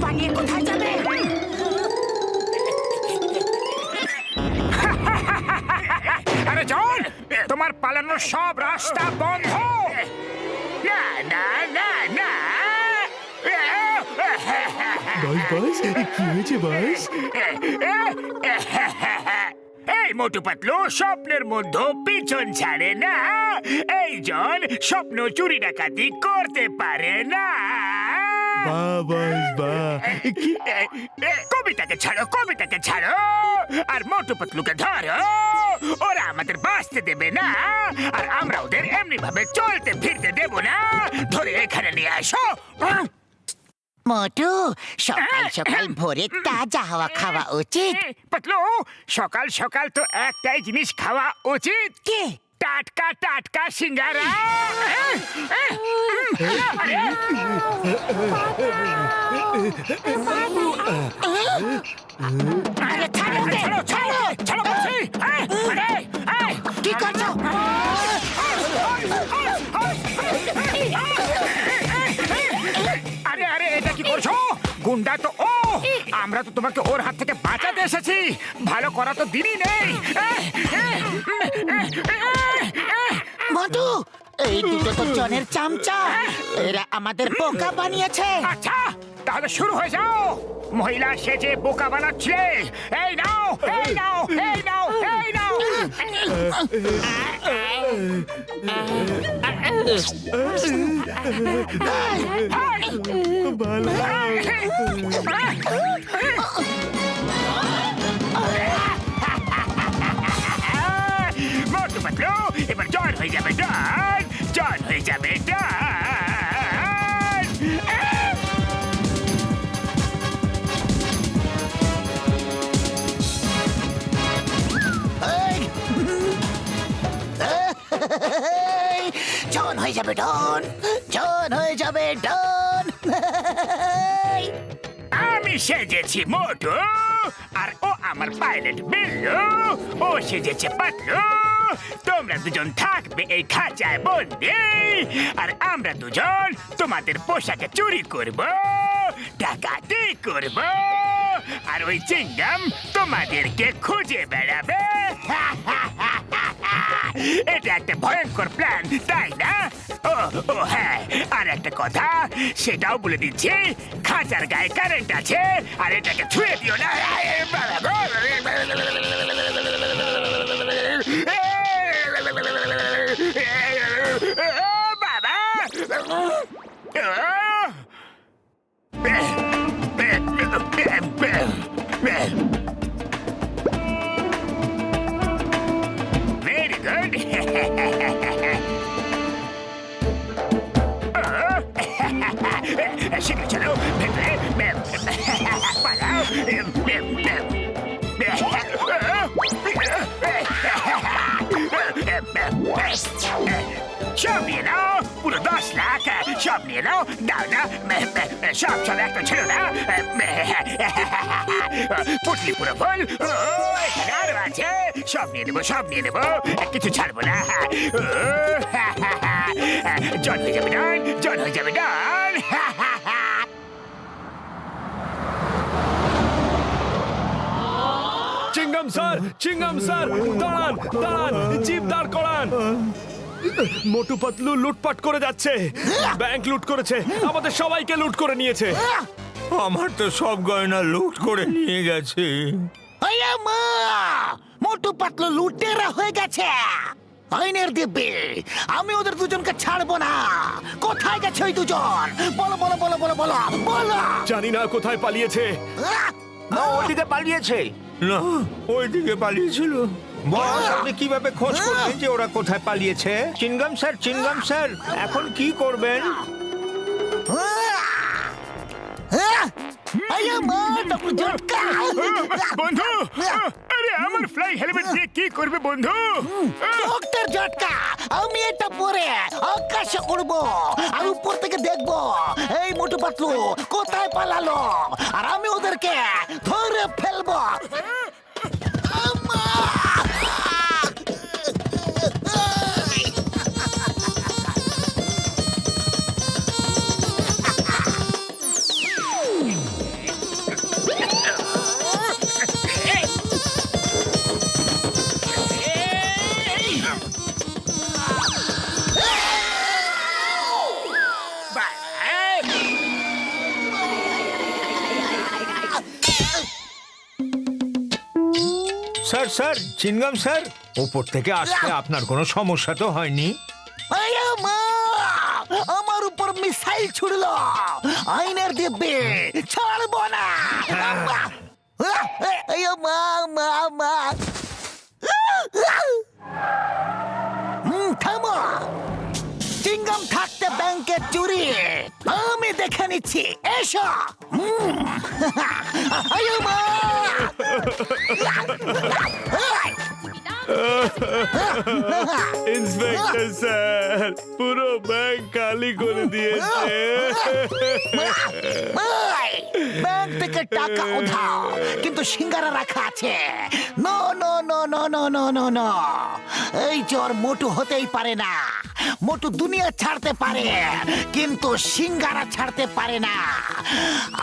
পালিয়ে কোথায় যাবে? আরে জন, তোমার পালানোর সব রাস্তা বন্ধ। না না না না। বাস কি হয়েছে বাস? এই মোটু পাতলু স্বপ্নের মধ্যে পিছন ছাড়ে না। এই জন স্বপ্ন চুরি ডাকাতি করতে পারে না। কবিতাকে ছাড়ো, কবিতাকে ছাড়ো, আর মোটু পাতলুকে ধরো। ওরা আমাদের বাঁচতে দেবে না, আর আমরা ওদের এমনি ভাবে চলতে ফিরতে দেব না। ধরে এখানে নিয়ে আসো। মোটু, সকাল সকাল ভোরে তাজা হাওয়া খাওয়া উচিত। পাতলু, সকাল সকাল তো একটাই জিনিস খাওয়া উচিত। কি? টাটকা টাটকা সিঙ্গারা। আরে ছাড়ো ওকে, ছাড়ো, ছাড়ো, ছাড়ো বলছি। কি করছো? আরে আরে, এটা কি করছো? গুন্ডা তো ও, আমরা তো তোমাকে ওর হাত থেকে বাঁচাতে এসেছি। ভালো করা তো দিনই নেই। মোটু, এই দুটো তো জনের চামচা। এরা আমাদের বোকা বানিয়েছে। আচ্ছা, তাহলে শুরু হয়ে যাও। মহিলা সেজে বোকা বানাচ্ছে। এই নাও, এই নাও, এই নাও, এই নাও। মোটু পাতলু, এবার জন হয়ে যাবে ডন, জন হয়ে যাবে ডন। জন হয়ে যাবে ডন, জন হয়ে যাবে ডন। আমি সেজেছি মোটু, আর ও আমার পাইলট বিল্লু। ও সেজেছে পাতলু। তোমরা দুজন থাকবে এই খাঁচায় বন্দি, আর আমরা দুজন তোমাদের পোশাকে চুরি করব, ডাকাতি করব, আর ওই চিংগাম তোমাদেরকে খুঁজে বেড়াবে। এটা একটা ভয়ঙ্কর প্ল্যান, তাই না? ও ও হ্যাঁ, আর একটা কথা সেটাও বলে দিচ্ছি, খাঁচার গায়ে কারেন্ট আছে, আর এটাকে ছুঁয়ে দিও না। বাবা, very good. শিখে চলো ভেতরে পালাও। সব নিয়ে নাও, পুরো 10 লাখ সব নিয়ে নাও। দাও না, সব সব একটা ছিল না। পুটলি পুরো ফুল। এখানে আরো আছে, সব নিয়ে নেবো, সব নিয়ে নেবো, কিছু ছাড়বো না। জন হয়ে যাবে ডান, জন হয়ে যাবে ডান। চিংগাম স্যার, চিংগাম স্যার, দাঁড়ান, দাঁড়ান, জিপ দাঁড় করান। মোটু পাতলু লুটপাট করে যাচ্ছে। ব্যাংক লুট করেছে, আমাদের সবাইকে লুট করে নিয়েছে। আমার তো সব গয়না লুট করে নিয়ে গেছে। মোটু পাতলু লুটেরা হয়ে গেছে। আইনের দিব্যি আমি ওদের দুজনকে ছাড়বো না। কোথায় গেছে ওই দুজন? বলো বলো বলো বলো বলো বলো। জানি না কোথায় পালিয়েছে। ওদিকে পালিয়েছে না, ওইদিকে পালিয়েছিল। বস, আপনি কিভাবে খোঁজ করবেন যে ওরা কোথায় পালিয়েছে? চিনগাম স্যার, চিনগাম স্যার, এখন কি করবেন? বন্ধু, আরে আমার ফ্লাই হেলমেট দিয়ে কি করবে বন্ধু? ডক্টর ঝটকা, আমি এটা পরে আকাশে উড়বো, আর উপর থেকে দেখবো এই মোটু পাতলু কোথায় পালালো, আর আমি ওদেরকে ধরে ফেলবো। স্যার স্যার চিনগাম স্যার উপর থেকে আসতে আপনার কোনো সমস্যা তো হয়নি? আয়া মা! আমার উপর মিসাইল ছুড়লো আইনের দিব্যে ছাড়বো না আয়া মা মা মা থামো চিংগাম থাকতে ব্যাংকের চুরি আমি দেখে নিচ্ছি এসো আয়া মা ইন্সপেক্টর স্যার পুরো ব্যাংক খালি করে দিয়েছে। ব্যাংক থেকে টাকা উঠাও কিন্তু সিঙ্গারা রাখা আছে। No no no no no no no no এই চোর মোটু হতেই পারে না। মোটু দুনিয়া ছাড়তে পারে কিন্তু সিঙ্গারা ছাড়তে পারে না।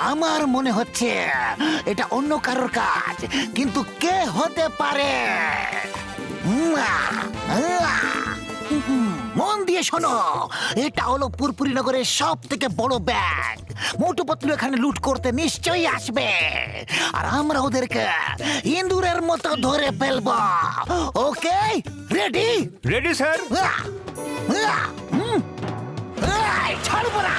আমার মনে হচ্ছে এটা অন্য কারোর কাজ, কিন্তু কে হতে পারে? মন দিয়ে শোনো, এটা হলো পুরপুরি নগরের সব থেকে বড় ব্যাংক। মোটু পাতলু এখানে লুট করতে নিশ্চয়ই আসবে, আর আমরা ওদেরকে ইঁদুরের মতো ধরে ফেলবো। ওকে, রেডি? Ready sir. ছাড়বো না।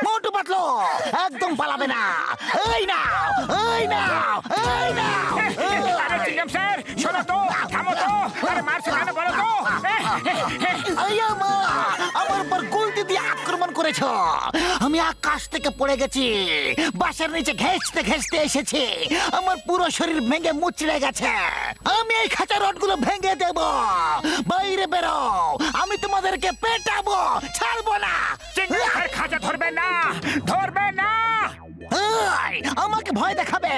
মোটু পাতলু একদম পালাবে না। এই নাও, এই নাও, এই নাও। আরে চিংগাম স্যার শোনো তো, থামো তো, আরে মারছো কেন বলো তো? আয়া মা, আমার উপর গুলতি দিয়ে আক্রমণ করেছ। আমি আকাশ থেকে পড়ে গেছি, বাসের নিচে ঘেঁষতে ঘেঁষতে এসেছি। আমার পুরো শরীর ভেঙে মুচড়ে গেছে। আমি এই খাঁচা রডগুলো ভেঙে দেব। বাইরে বেরো, আমি তোমাদেরকে পেটাবো, ছাড়বো না। চিংগাম স্যার খাঁচা ধরবে না, ধরবে না। এই, আমাকে ভয় দেখাবে?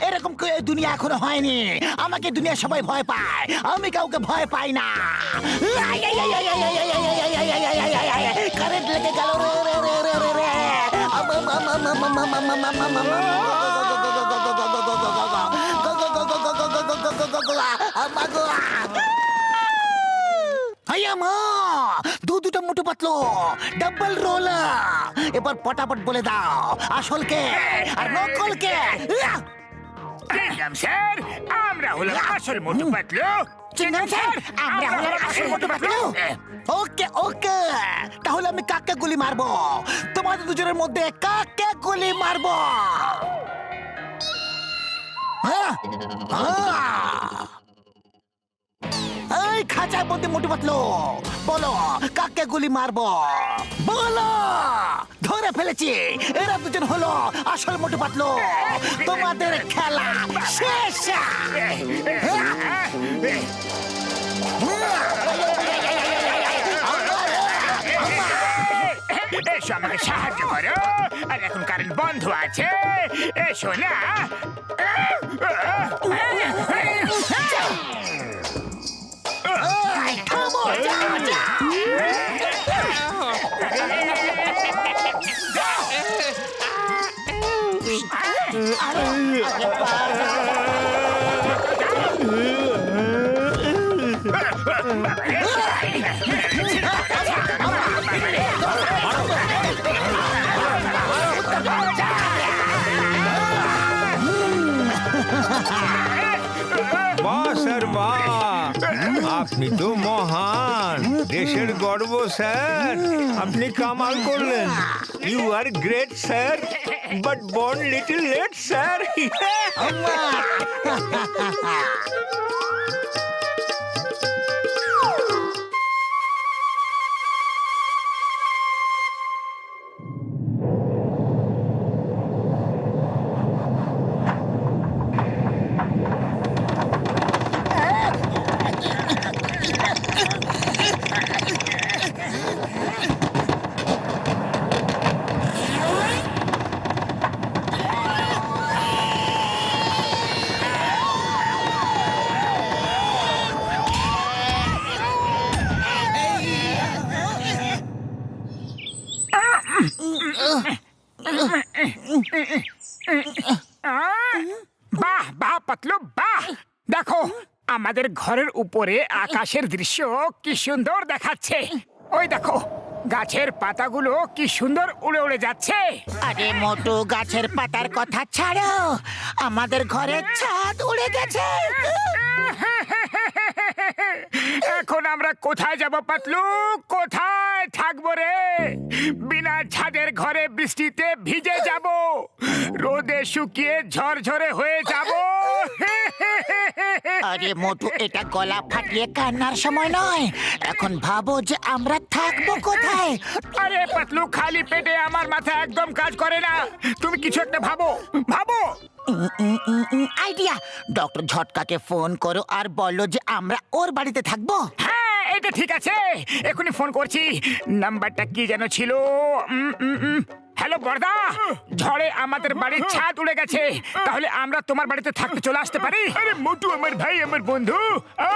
এরকম কেউ এই দুনিয়া এখনো হয়নি। আমাকে দুনিয়া সবাই ভয় পায়, আমি কাউকে ভয় পাই না। কারেন্ট লেগে গেল রে রে রে রে রে রে। দুটো মোটু পাতলু ডাবল রোলার। এবার পটাপট বলে দাও আসল কে আর নকল কে? চিংগাম স্যার আমরা হলাম আসল মোটু পাতলু। চিংগাম স্যার, আমরা হলাম আসল মোটু পাতলু। ওকে ওকে, তাহলে আমি কাকে গুলি মারবো? তোমাদের দুজনের মধ্যে কাকে গুলি মারবো? এই খাঁচার মধ্যে মোটু পাতলু, বলো কাকে গুলি মারবো? বলো। ধরে ফেলেছি, এরা দুজন হলো আসল মোটু পাতলু। তোমাদের খেলা শেষ। এসো আমাকে সাহায্য করো। আর এখন কারেন্ট বন্ধ আছে, এসো না। থামো, যাও, যাও। বাহ স্যার বাহ, আপনি তো মহান, দেশের গর্ব স্যার। আপনি কামাল করলেন। You are great, sir, but born little late, sir. বাহ বাহ পাতলু বাহ, দেখো আমাদের ঘরের উপরে আকাশের দৃশ্য কি সুন্দর দেখাচ্ছে। ওই দেখো গাছের পাতাগুলো কি সুন্দর উড়ে উড়ে যাচ্ছে। আরে মোটু, গাছের পাতার কথা ছাড়ো, আমাদের ঘরের ছাদ উড়ে গেছে। এখন আমরা কোথায় যাব পাতলু, কোথায় থাকবো রে? বিনা ছাদের ঘরে বৃষ্টিতে ভিজে যাব, রোদে শুকিয়ে ঝরঝরে হয়ে যাব। আরে মোটু, এটা গলা ফাটিয়ে কান্নার সময় নয়। এখন ভাবো যে আমরা থাকবো কোথায়। আরে পাতলু, খালি পেটে আমার মাথা একদম কাজ করে না। তুমি কিছু একটা ভাবো, ভাবো। আইডিয়া, ডক্টর ঝটকাকে ফোন করো আর বলো যে আমরা ওর বাড়িতে থাকবো। হ্যাঁ, এটা ঠিক আছে, এখনই ফোন করছি। নাম্বারটা কি যেন ছিল? হ্যালো বর্দা, ঝড়ে আমাদের বাড়ির ছাদ উড়ে গেছে, তাহলে আমরা তোমার বাড়িতে থাকতে চলে আসতে পারি? আরে মোটু আমার ভাই, আমার বন্ধু,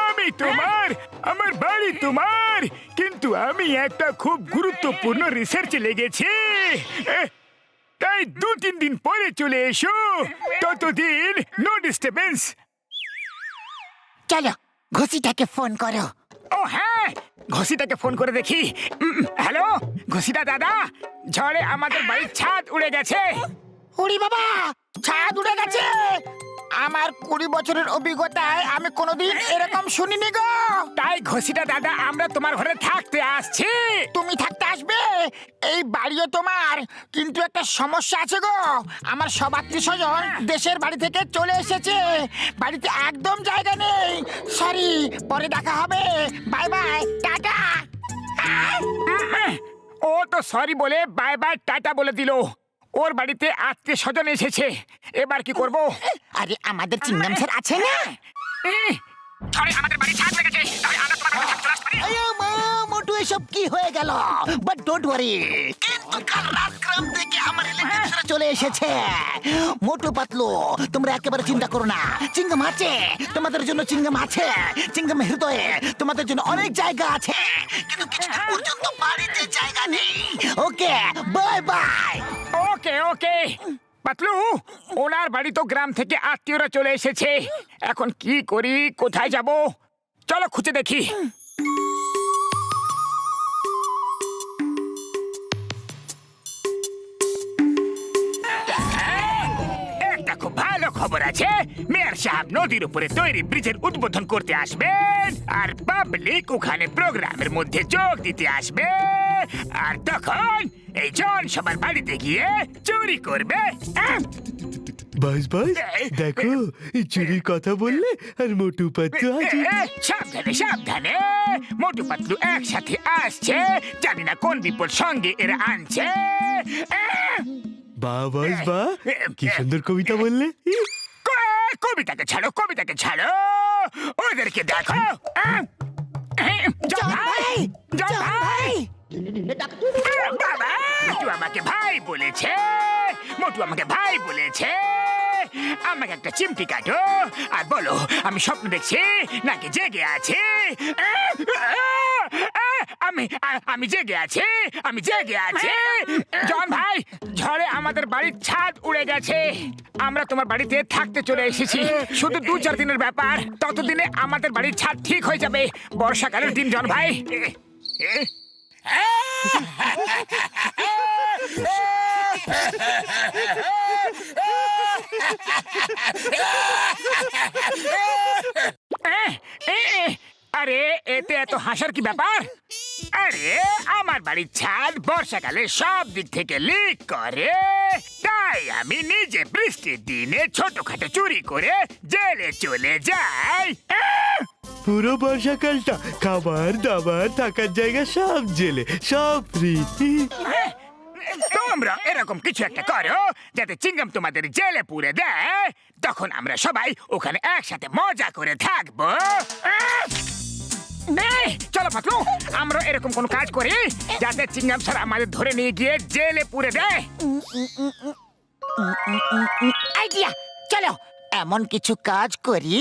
আমি তোমার, আমার বাড়ি তোমার, কিন্তু আমি একটা খুব গুরুত্বপূর্ণ রিসার্চে লেগেছি। তাই 2-3 দিন পরে চলে এসো, ততদিন নো ডিস্টারবেন্স। চলো ঘুষিটাকে ফোন করো। ও হ্যাঁ, ঘষিটাকে ফোন করে দেখি। হ্যালো ঘষিটা দাদা, ঝড়ে আমাদের বাড়ির ছাদ উড়ে গেছে। ওরে বাবা, ছাদ উড়ে গেছে! আমার 20 বছরের অভিজ্ঞতায় আমি কোনোদিন এরকম শুনিনি গো। তাই ঘষিটা দাদা, আমরা তোমার ঘরে থাকতে আসছি। তুমি থাকতে আসবে? এই বাড়িও তোমার, কিন্তু একটা সমস্যা আছে গো। আমার সব আত্মীয়স্বজন দেশের বাড়ি থেকে চলে এসেছে, বাড়িতে একদম জায়গা নেই। সরি, পরে দেখা হবে, বাই বাই, টাটা। ও তো সরি বলে বাই বাই টাটা বলে দিল। ওর বাড়িতে আত্মীয় স্বজন এসেছে, এবার কি করব? আরে আমাদের চিংগাম স্যার আছে না? ঝড়ে আমাদের বাড়ি ছাদ উড়ে গেছে, তাহলে আমরা তোমার ঘরে থাকতে চলে আসতে পারি? আরে মা, মোটু এসব কি হয়ে গেল? বাট ডোন্ট ওয়ারি, কিন্তু কাল রাত গ্রাম থেকে আমার রিলেটিভসরা চলে এসেছে। মোটু পাতলু, তোমরা একেবারে চিন্তা করো না, চিংগাম আছে তোমাদের জন্য, চিংগাম আছে, চিংগাম হৃদয়ে তোমাদের জন্য অনেক জায়গা আছে, কিন্তু কিছুদিন পর্যন্ত বাড়িতে জায়গা নেই। ওকে, বাই বাই। ওকে ওকে পাতলু, ওনার বাড়ি তো গ্রাম থেকে আত্মীয়রা চলে এসেছে। এখন কি করি, কোথায় যাব? চলো খুঁজে দেখি। একটা খুব ভালো খবর আছে, মেয়র সাহেব নদীর উপরে তৈরি ব্রিজের উদ্বোধন করতে আসবেন, আর পাবলিক ওখানে প্রোগ্রামের মধ্যে যোগ দিতে আসবে। আর তখন এই জন সবার বাড়িতে গিয়ে চুরি করবে। বাস বাস, দেখো চুরির কথা বললে আর মোটু পাতলু আছে। সাবধানে সাবধানে, মোটু পাতলু একসাথে আসছে, জানি না কোন বিপদ সঙ্গে এরা আনছে। বা বাস বা, কি সুন্দর কবিতা বললে। কবিতাকে ছাড়ো, কবিতাকে ছাড়ো, ওদেরকে দেখো। জন ভাই, জন জন ভাই, ভাই, বাবা, মোটু আমাকে ভাই বলেছে, মোটু আমাকে ভাই বলেছে। আমাকে একটা চিমটি কাটো আর বলো, আমি স্বপ্ন দেখছি নাকি জেগে আছি? আমি জেগে আছি, আমি জেগে আছি। জন ভাই, ঝড়ে আমাদের বাড়ির ছাদ উড়ে গেছে, আমরা তোমার বাড়িতে থাকতে চলে এসেছি। শুধু 2-4 দিনের ব্যাপার, ততদিনে আমাদের বাড়ির ছাদ ঠিক হয়ে যাবে। বর্ষাকালের দিন জন ভাই। আরে এতে এত হাসার কি ব্যাপার? আরে আমার বাড়ির ছাদ বর্ষাকালে সব দিক থেকে লিক করে, তাই আমি নিজে বৃষ্টির দিনে ছোটখাটো চুরি করে জেলে চলে যাই। পুরো বর্ষাকালটা খাবার দাবার থাকার জায়গা সব জেলে, সব ফ্রি। তোমরা এরকম কিছু একটা করো যাতে চিংগাম তোমাদের জেলে পুরে দেয়, তখন আমরা সবাই ওখানে একসাথে মজা করে থাকবো। নেই, চলো পাতলু, আমরা এরকম কোন কাজ করি যাতে চিংগাম স্যার আমাদের ধরে নিয়ে গিয়ে জেলে পুরে দেয়। আইডিয়া, চলো এমন কিছু কাজ করি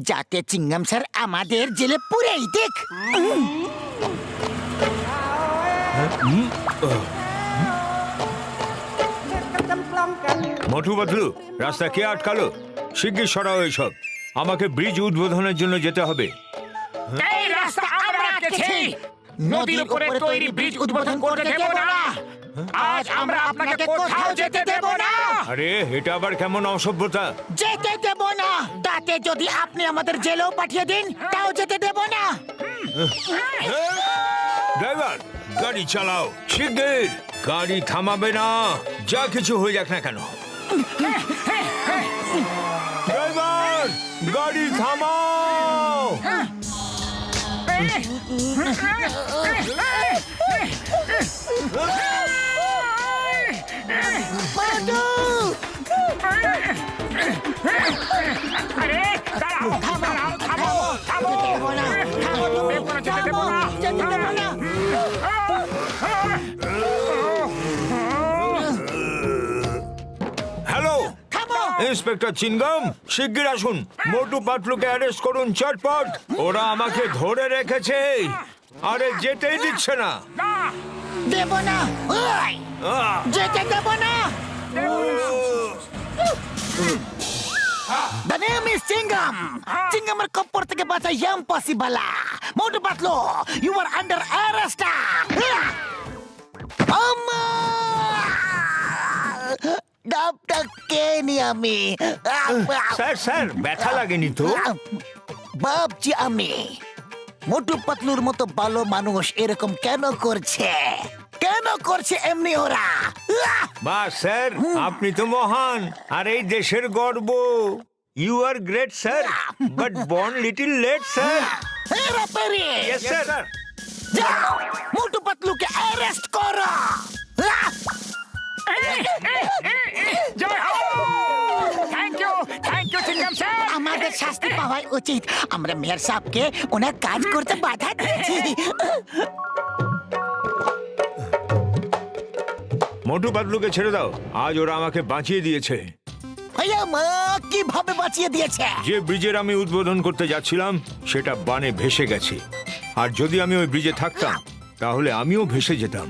যাতে চিংগাম স্যার আমাদের জেলে পুরেই দেখ। মোটু পাতলু, রাস্তা কে আটকালো? শিগগির সরাও এসব। আমাকে ব্রিজ উদ্বোধনের জন্য যেতে হবে। এই রাস্তা আমরা আটকেছি। নদীর উপরে তৈরি ব্রিজ উদ্বোধন করতে দেব না। আজ আমরা আপনাকে কোথাও যেতে দেব না। আরে এটা আবার কেমন অসভ্যতা? যেতে দেব না, তাতে যদি আপনি আমাদের জেলেও পাঠিয়ে দিন তাও যেতে দেব না। ড্রাইভার, গাড়ি চালাও শিগগির। গাড়ি থামাবে না, যা কিছু হয়ে যাক না কেন। ড্রাইভার, গাড়ি থামাও। মাধু! আরে দাঁড়াও, দাঁড়াও, থামো, থামো। যেতে দেব না, থামো তুমি, যেতে দেব না। যেতে দেব না। হ্যালো থামো! ইন্সপেক্টর চিনগাম, শিগগির আসুন। মোটু পাতলুকে অ্যারেস্ট করুন চটপট। ওরা আমাকে ধরে রেখেছে, আরে যেতেই দিচ্ছে না। দেব না, ওই! আহ! যেতে দেব না। The name is Chingam. Chingamer koppor থেকে বাঁচা impossible. Motu Patlu, you are under arrest. আম্মা! ডাবটা কে নি আমি? স্যার স্যার, ব্যথা লাগেনি তো? ভাবছি আমি মোটু পাতলুর মতো ভালো মানুষ এরকম কেন করছে? কেন করছে এমনি ওরা? বাহ স্যার, আপনি তো মহান আর এই দেশের গর্ব। You are great sir, but born little late sir. Hera Pheri! Yes sir. যাও, মোটু পাতলুকে অ্যারেস্ট করো। জয় হো! Thank you Chingum sir. আমাদের শাস্তি পাওয়াই উচিত। আমরা মেয়র সাহেবকে ওনার কাজ করতে বাধা দিয়েছি। মোটু পাতলুকে ছেড়ে দাও, আজ ওরা আমাকে বাঁচিয়ে দিয়েছে। ভাইয়া মা কিভাবে বাঁচিয়ে দিয়েছে? যে ব্রিজের আমি উদ্বোধন করতে যাচ্ছিলাম সেটা বানে ভেসে গেছে, আর যদি আমি ওই ব্রিজে থাকতাম তাহলে আমিও ভেসে যেতাম।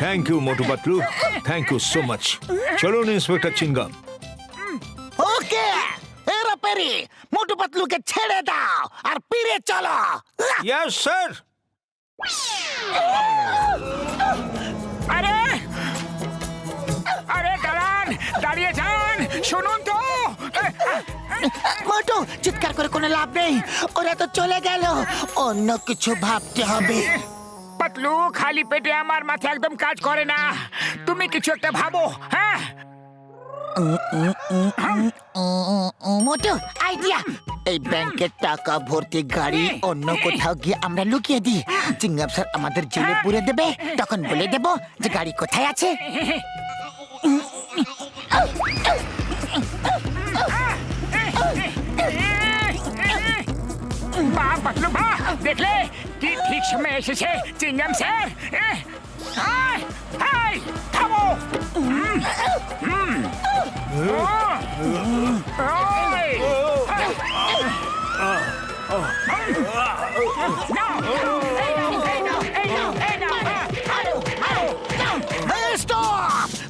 Thank you Motu Patlu, thank you so much. চলুন ইন্সপেক্টর চিনগাম। ওকে, হেরা পেরি, মোটু পাতলুকে ছেড়ে দাও আর ফিরে চলো। Yes sir. আরে আরে দাঁড়ান, দাঁড়িয়ে যান, শুনুন তো। মোটু, চিৎকার করে কোনো লাভ নেই, ওরা তো চলে গেল। অন্য কিছু ভাবতে হবে। পাতলু, খালি পেটে আমার মাথা একদম কাজ করে না। তুমি কিছু একটা ভাবো। হ্যাঁ, মোটু, আইডিয়া! এই ব্যাংকের টাকা ভর্তি গাড়ি অন্য কোথাও গিয়ে আমরা লুকিয়ে দিই। চিংগাম স্যার আমাদের জেলে পুরে দেবে, তখন বলে দেব যে গাড়ি কোথায় আছে। বাহ পাতলু বাহ, দেখলে কি ঠিক সময় এসেছে চিংগাম স্যার। হাই, থামো।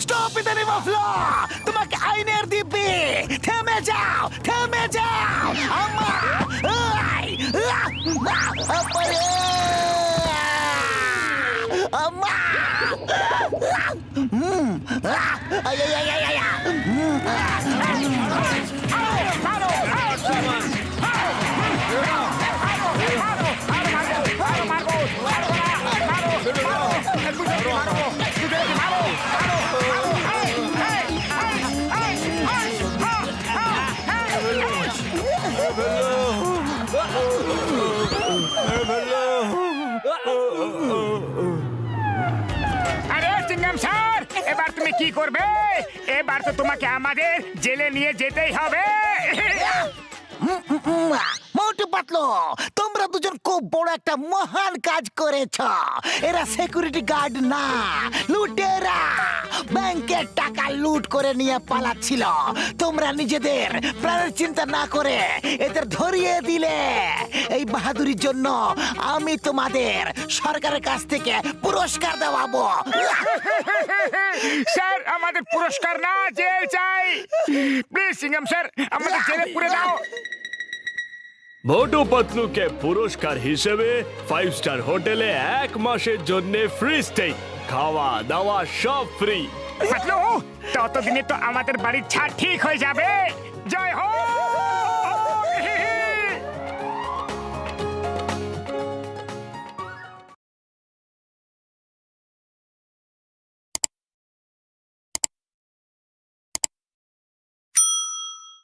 Stop in the name of law! তোমাকে আইনের দিব্যি! থেমে যাও, থেমে যাও! আম্মা! আই! আম্মা! I I I I I! কি করবে? এবার তো তোমাকে আমাদের জেলে নিয়ে যেতেই হবে। মোটু পাতলু, তোমরা দুজন খুব বড় একটা মহান কাজ করেছ। এরা সিকিউরিটি গার্ড না, লুটেরা। ব্যাংকের টাকা লুট করে নিয়ে পালাচ্ছিল। তোমরা নিজেদের প্রাণের চিন্তা না করে এদের ধরিয়ে দিলে। এই বাহাদুরির জন্য আমি তোমাদের সরকারের কাছ থেকে পুরস্কার দেওয়াবো। স্যার, আমাদের পুরস্কার না, জেল চাই। প্লিজ সিঙ্গাম স্যার, আমাদের জেলে পুরে দাও। মোটু পাতলুকে পুরস্কার হিসেবে 5 স্টার হোটেলে 1 মাসের জন্য ফ্রি স্টে, খাওয়া দাওয়া সব ফ্রি। পাতলু, ততদিনে তো আমাদের বাড়ির ছাদ ঠিক হয়ে যাবে। জয় হোক।